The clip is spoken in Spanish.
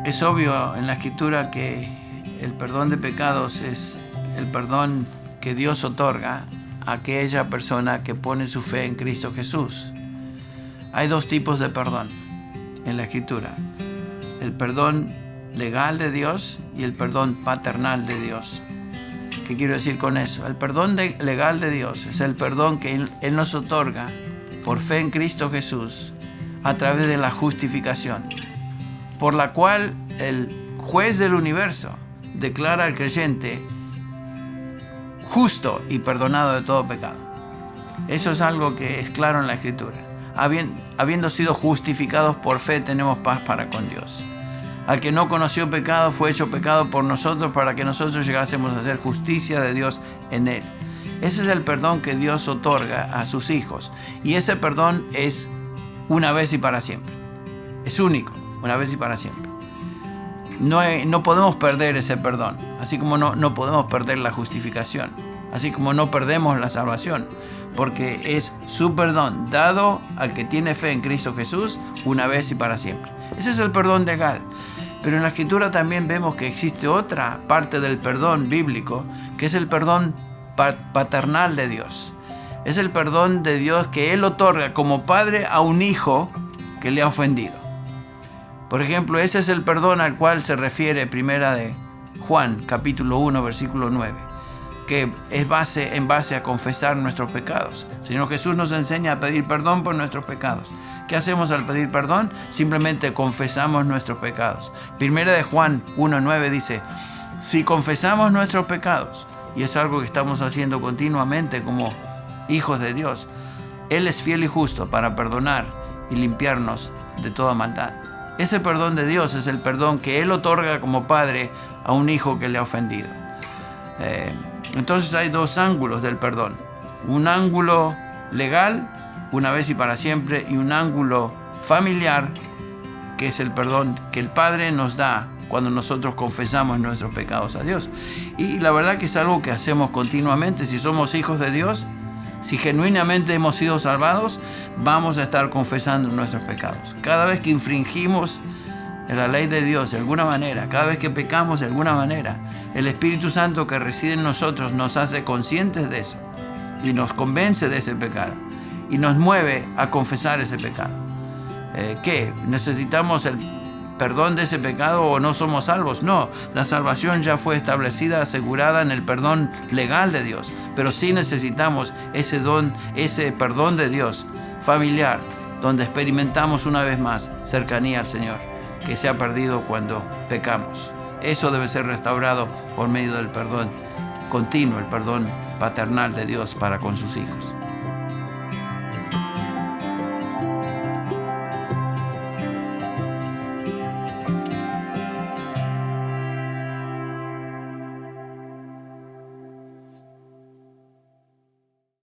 Es obvio en la Escritura que el perdón de pecados es el perdón que Dios otorga a aquella persona que pone su fe en Cristo Jesús. Hay dos tipos de perdón en la Escritura: el perdón legal de Dios y el perdón paternal de Dios. ¿Qué quiero decir con eso? El perdón legal de Dios es el perdón que Él nos otorga por fe en Cristo Jesús a través de la justificación, por la cual el juez del universo declara al creyente justo y perdonado de todo pecado. Eso es algo que es claro en la Escritura. Habiendo sido justificados por fe, tenemos paz para con Dios. Al que no conoció pecado, fue hecho pecado por nosotros para que nosotros llegásemos a hacer justicia de Dios en Él. Ese es el perdón que Dios otorga a sus hijos. Y ese perdón es una vez y para siempre. Es único, una vez y para siempre. No podemos perder ese perdón, así como no podemos perder la justificación, así como no perdemos la salvación, porque es su perdón dado al que tiene fe en Cristo Jesús una vez y para siempre. Ese es el perdón legal. Pero en la Escritura también vemos que existe otra parte del perdón bíblico, que es el perdón paternal de Dios. Es el perdón de Dios que Él otorga como padre a un hijo que le ha ofendido. Por ejemplo, ese es el perdón al cual se refiere primera de Juan, capítulo 1, versículo 9, que es en base a confesar nuestros pecados. El Señor Jesús nos enseña a pedir perdón por nuestros pecados. ¿Qué hacemos al pedir perdón? Simplemente confesamos nuestros pecados. Primera de Juan 1, 9 dice: si confesamos nuestros pecados, y es algo que estamos haciendo continuamente como hijos de Dios, Él es fiel y justo para perdonar y limpiarnos de toda maldad. Ese perdón de Dios es el perdón que Él otorga como padre a un hijo que le ha ofendido. Entonces hay dos ángulos del perdón: un ángulo legal, una vez y para siempre, y un ángulo familiar, que es el perdón que el Padre nos da cuando nosotros confesamos nuestros pecados a Dios. Y la verdad que es algo que hacemos continuamente. Si somos hijos de Dios, si genuinamente hemos sido salvados, vamos a estar confesando nuestros pecados. Cada vez que infringimos la ley de Dios de alguna manera, cada vez que pecamos de alguna manera, el Espíritu Santo que reside en nosotros nos hace conscientes de eso y nos convence de ese pecado y nos mueve a confesar ese pecado. ¿Qué? ¿Necesitamos el perdón de ese pecado o no somos salvos? No, la salvación ya fue establecida, asegurada en el perdón legal de Dios, pero sí necesitamos ese perdón de Dios familiar, donde experimentamos una vez más cercanía al Señor, que se ha perdido cuando pecamos. Eso debe ser restaurado por medio del perdón continuo, el perdón paternal de Dios para con sus hijos.